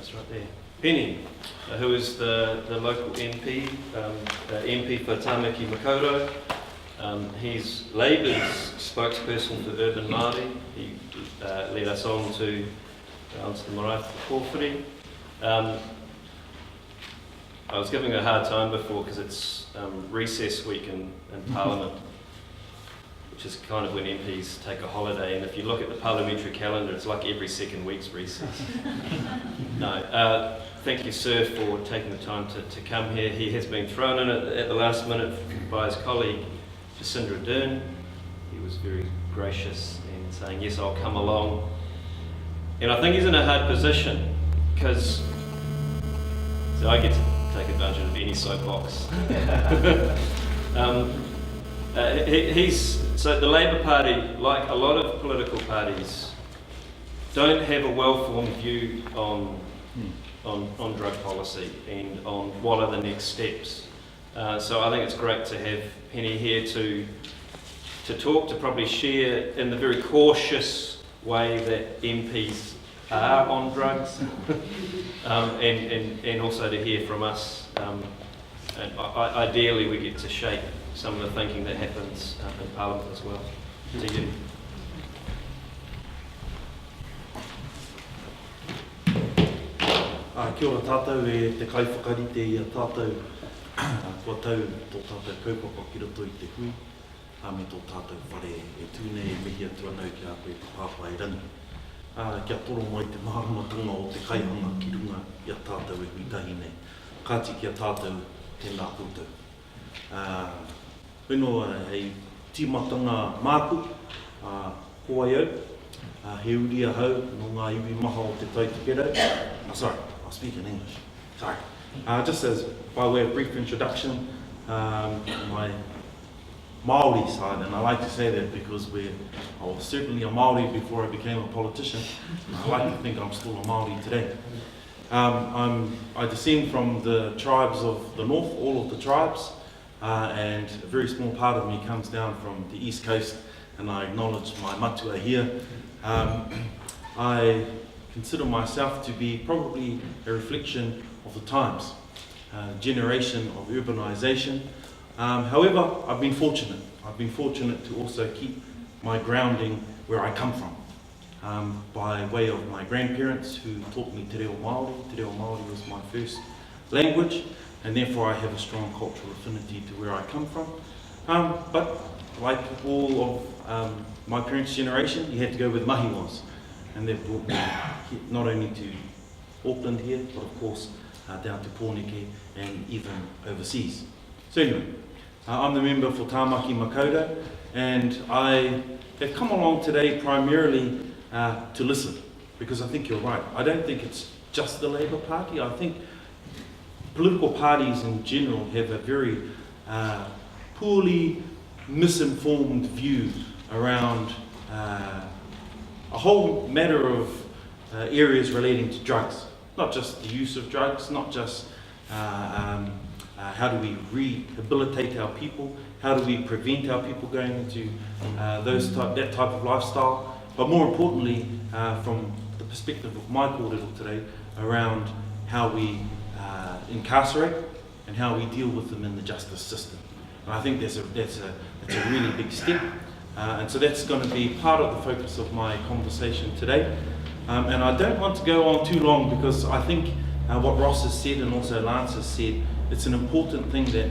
That's right there. Peeni, who is the local MP, MP for Tāmaki Makaurau. He's Labour's spokesperson for urban Māori. He led us on to the marae kōwhiri. I was giving a hard time before because it's recess week in Parliament, which is kind of when MPs take a holiday, and if you look at the parliamentary calendar, it's like every second week's recess. No, thank you, sir, for taking the time to come here. He has been thrown in at the last minute by his colleague, Jacinda Ardern. He was very gracious in saying, yes, I'll come along. And I think he's in a hard position, because so I get to take advantage of any soapbox. So the Labour Party, like a lot of political parties, don't have a well-formed view on drug policy and on what are the next steps. So I think it's great to have Peeni here to talk, to probably share in the very cautious way that MPs are on drugs, and also to hear from us. And ideally we get to shape some of the thinking that happens in Parliament as well. To you. Kia ora tātou te kaiwhakarite I a tātou kua tau tō tātou kaupapa ki roto I te hui me tō tātou whare tūne mihi atu anau ki a koe te Hāpai rangi. Kia toro mai te maharamatanga o te kaihanga ki runga I a tātou huitahi nei. Kāti ki a tātou tēnā koutou. Whenua hei tīmatanga māku, koai au, he uri ahau no ngā iwi maha o te tautukerau. Sorry, I'll speak in English. Sorry. Just as by way of brief introduction, my Māori side, and I like to say that because I was certainly a Māori before I became a politician. I like to think I'm still a Māori today. I descend from the tribes of the north, all of the tribes, and a very small part of me comes down from the east coast, and I acknowledge my matua here. I consider myself to be probably a reflection of the times, generation of urbanisation. However, I've been fortunate. I've been fortunate to also keep my grounding where I come from, by way of my grandparents who taught me Te Reo Māori. Te Reo Māori was my first language, and therefore I have a strong cultural affinity to where I come from. But like all of my parents' generation, you had to go where the mahi was. And they've brought me not only to Auckland here, but of course down to Pōneke and even overseas. So anyway, I'm the member for Tāmaki Makaurau, and I have come along today primarily to listen, because I think you're right. I don't think it's just the Labour Party. I think political parties in general have a very poorly misinformed view around a whole matter of areas relating to drugs. Not just the use of drugs, not just how do we rehabilitate our people, how do we prevent our people going into that type of lifestyle, but more importantly, from the perspective of my kōrero today, around how we incarcerate and how we deal with them in the justice system. And I think that's a really big step. And so that's going to be part of the focus of my conversation today. And I don't want to go on too long, because I think what Ross has said and also Lance has said, it's an important thing that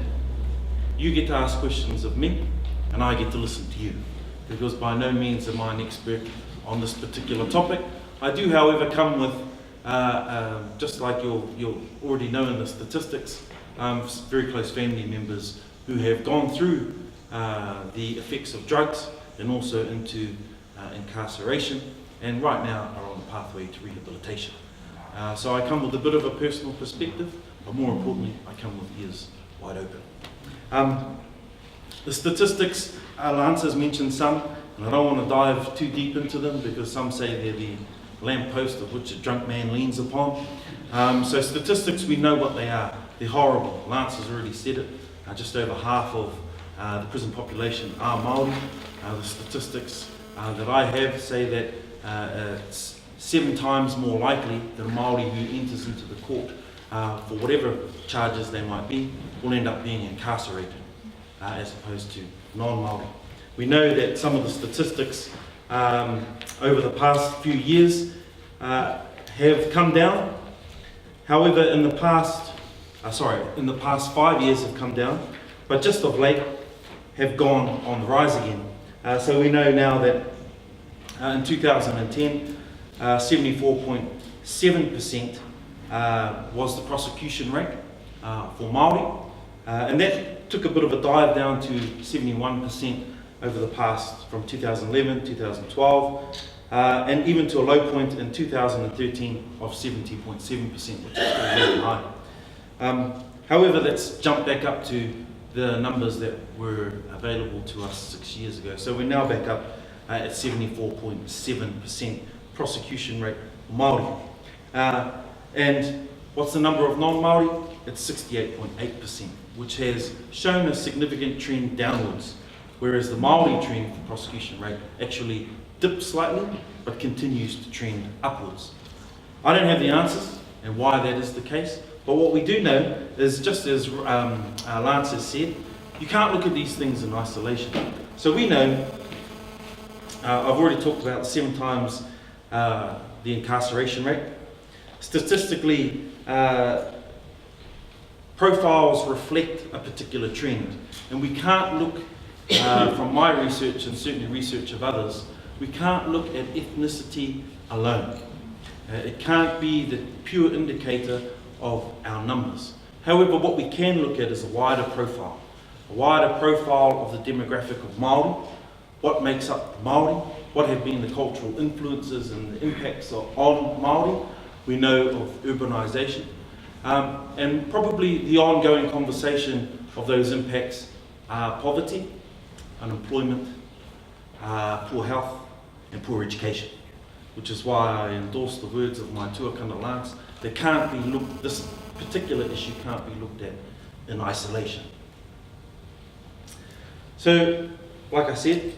you get to ask questions of me and I get to listen to you, because by no means am I an expert on this particular topic. I do, however, come with, just like you'll already know in the statistics, very close family members who have gone through the effects of drugs and also into incarceration, and right now are on the pathway to rehabilitation. So I come with a bit of a personal perspective, but more importantly, I come with ears wide open. The statistics, Lance has mentioned some, and I don't want to dive too deep into them because some say they're the lamppost of which a drunk man leans upon. So statistics, we know what they are. They're horrible. Lance has already said it. Just over half of the prison population are Māori. The statistics that I have say that 7 times more likely that a Māori who enters into the court for whatever charges they might be will end up being incarcerated as opposed to non-Māori. We know that some of the statistics over the past few years have come down. However, in the past 5 years have come down, but just of late have gone on the rise again. So we know now that in 2010, 74.7% was the prosecution rate for Māori, and that took a bit of a dive down to 71% over the past, from 2011, 2012, and even to a low point in 2013 of 70.7%, which is still really high. However, that's jumped back up to the numbers that were available to us 6 years ago. So we're now back up at 74.7% prosecution rate for Māori. And what's the number of non-Māori? It's 68.8%, which has shown a significant trend downwards, whereas the Māori trend for prosecution rate actually dipped slightly, but continues to trend upwards. I don't have the answers and why that is the case, but what we do know is, just as Lance has said, you can't look at these things in isolation. So we know, I've already talked about 7 times the incarceration rate. Statistically, profiles reflect a particular trend, and we can't look, from my research and certainly research of others, we can't look at ethnicity alone. It can't be the pure indicator of our numbers. However, what we can look at is a wider profile of the demographic of Māori, what makes up Māori, what have been the cultural influences and the impacts on Māori. We know of urbanisation, and probably the ongoing conversation of those impacts are poverty, unemployment, poor health, and poor education, which is why I endorse the words of my tuakana Lance. This particular issue can't be looked at in isolation. So, like I said,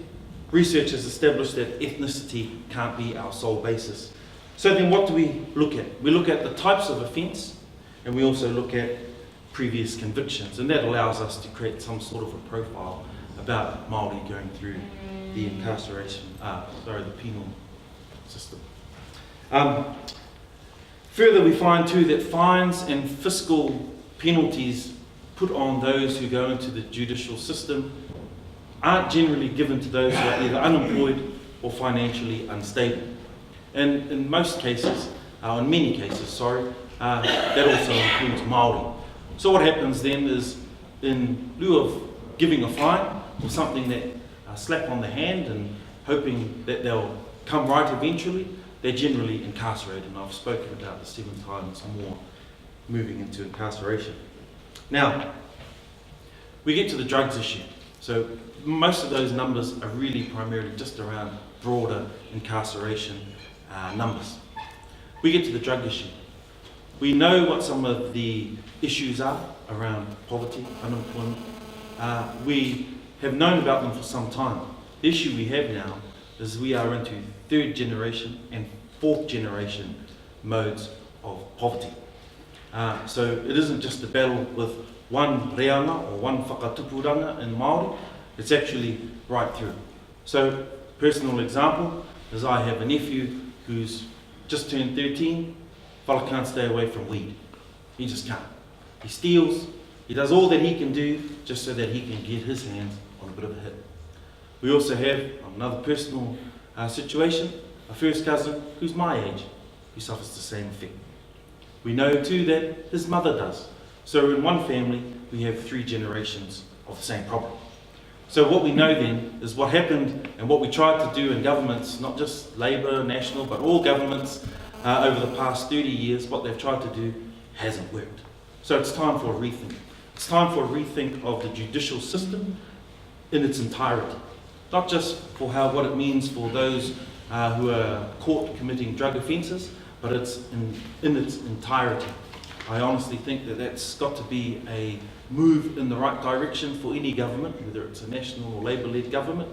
research has established that ethnicity can't be our sole basis. So then what do we look at? We look at the types of offence, and we also look at previous convictions, and that allows us to create some sort of a profile about Māori going through the the penal system. Further, we find too that fines and fiscal penalties put on those who go into the judicial system aren't generally given to those who are either unemployed or financially unstable. And in most cases, in many cases, that also includes Māori. So what happens then is, in lieu of giving a fine or something that slap on the hand and hoping that they'll come right eventually, they're generally incarcerated. And I've spoken about the 7 times more moving into incarceration. Now, we get to the drugs issue. So most of those numbers are really primarily just around broader incarceration numbers. We get to the drug issue. We know what some of the issues are around poverty, unemployment. We have known about them for some time. The issue we have now is we are into 3rd generation and 4th generation modes of poverty. So it isn't just a battle with one reanga or one whakatupuranga in Māori, it's actually right through. So, personal example is I have a nephew who's just turned 13, fella can't stay away from weed. He just can't. He steals, he does all that he can do just so that he can get his hands on a bit of a hit. We also have another personal situation, a first cousin who's my age, who suffers the same effect. We know too that his mother does. So in one family, we have 3 generations of the same problem. So what we know then is what happened and what we tried to do in governments, not just Labour, National, but all governments over the past 30 years, what they've tried to do hasn't worked. So it's time for a rethink. It's time for a rethink of the judicial system in its entirety. Not just for what it means for those who are caught committing drug offences, but it's in its entirety. I honestly think that that's got to be a move in the right direction for any government, whether it's a national or Labour-led government,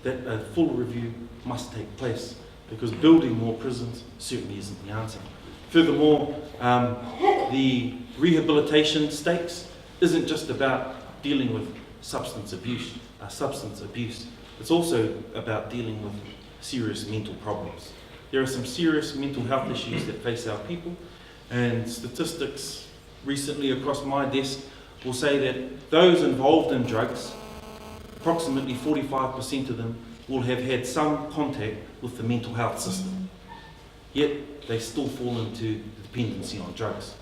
that a full review must take place because building more prisons certainly isn't the answer. Furthermore, the rehabilitation stakes isn't just about dealing with substance abuse. It's also about dealing with serious mental problems. There are some serious mental health issues that face our people, and statistics recently across my desk will say that those involved in drugs, approximately 45% of them will have had some contact with the mental health system. Yet they still fall into dependency on drugs,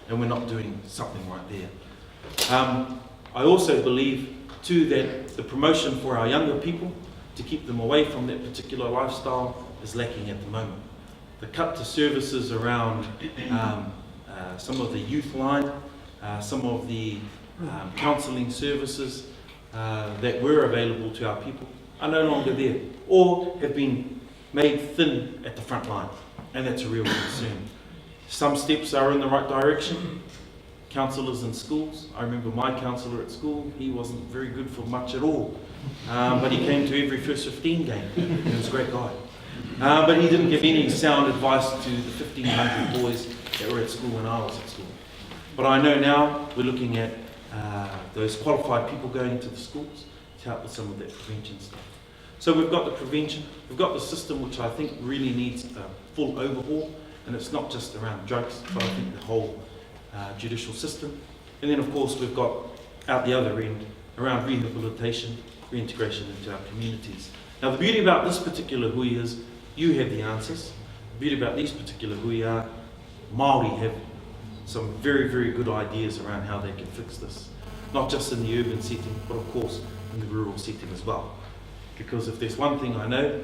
and we're not doing something right there. I also believe too that the promotion for our younger people to keep them away from that particular lifestyle is lacking at the moment. The cut to services around some of the youth line, some of the counselling services that were available to our people are no longer there, or have been made thin at the front line, and that's a real concern. Some steps are in the right direction. Counsellors in schools, I remember my counsellor at school, he wasn't very good for much at all, but he came to every first 15 game, he was a great guy. But he didn't give any sound advice to the 1,500 boys that were at school when I was at school. But I know now we're looking at those qualified people going into the schools to help with some of that prevention stuff. So we've got the prevention, we've got the system which I think really needs a full overhaul, and it's not just around drugs, but I think the whole judicial system. And then of course we've got out the other end around rehabilitation, reintegration into our communities. Now the beauty about this particular hui is you have the answers. The beauty about these particular hui are Māori have some very, very good ideas around how they can fix this. Not just in the urban setting, but of course in the rural setting as well. Because if there's one thing I know,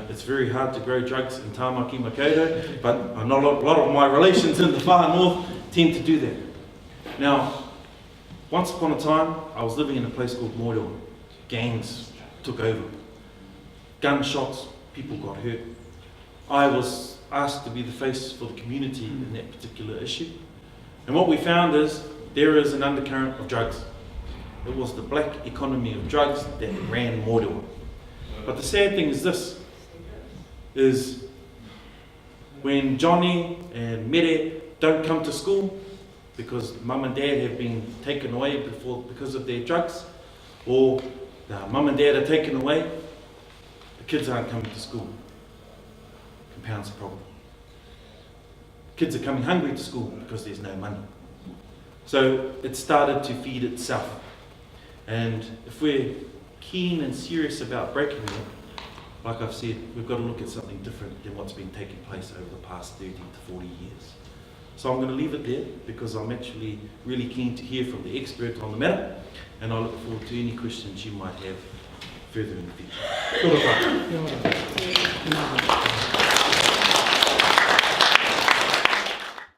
it's very hard to grow drugs in Tāmaki Makaurau, but a lot of my relations in the far north tend to do that. Now, once upon a time, I was living in a place called Hauora. Gangs took over. Gunshots, people got hurt. I was asked to be the face for the community in that particular issue. And what we found is there is an undercurrent of drugs. It was the black economy of drugs that ran Hauora. But the sad thing is this, is when Johnny and Mere don't come to school because mum and dad have been taken away because of their drugs, or mum and dad are taken away, the kids aren't coming to school. Compounds the problem. Kids are coming hungry to school because there's no money. So it started to feed itself. And if we're keen and serious about breaking it, like I've said, we've got to look at something different than what's been taking place over the past 30 to 40 years. So I'm going to leave it there because I'm actually really keen to hear from the expert on the matter, and I look forward to any questions you might have further in the future.